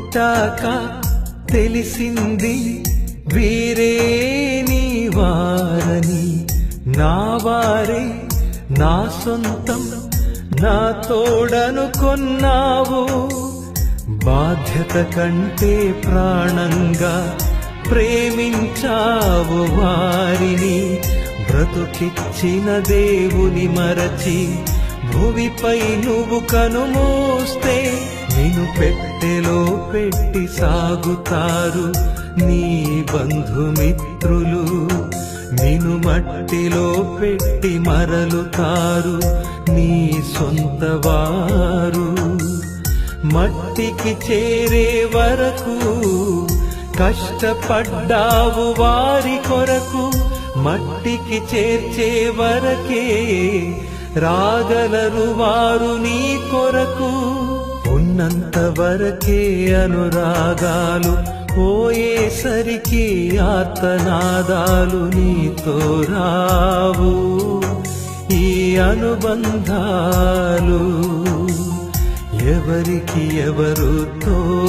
పుట్టాక తెలిసింది వీరే నీ వారని. నా వారే నా సొంతం, నా తోడనుకొన్నావు. బాధ్యత కంటే ప్రాణంగా ప్రేమించావు వారిని. బ్రతుకిచ్చిన దేవుని మరచి భూమిపై నువ్వు కనుమూస్తే నిన్ను పెట్టెలో పెట్టి సాగుతారు నీ బంధుమిత్రులు. నిన్ను మట్టిలో పెట్టి మరలుతారు నీ సొంత వారు. మట్టికి చేరే వరకు కష్టపడ్డావు వారి కొరకు. మట్టికి చేర్చే వరకే రాగలరు వారు నీ కొరకు. ఉన్నంత వరకే అనురాగాలు, పోయేసరికి ఆర్తనాదాలు. నీతో రావు ఈ అనుబంధాలు, ఎవరికి ఎవరు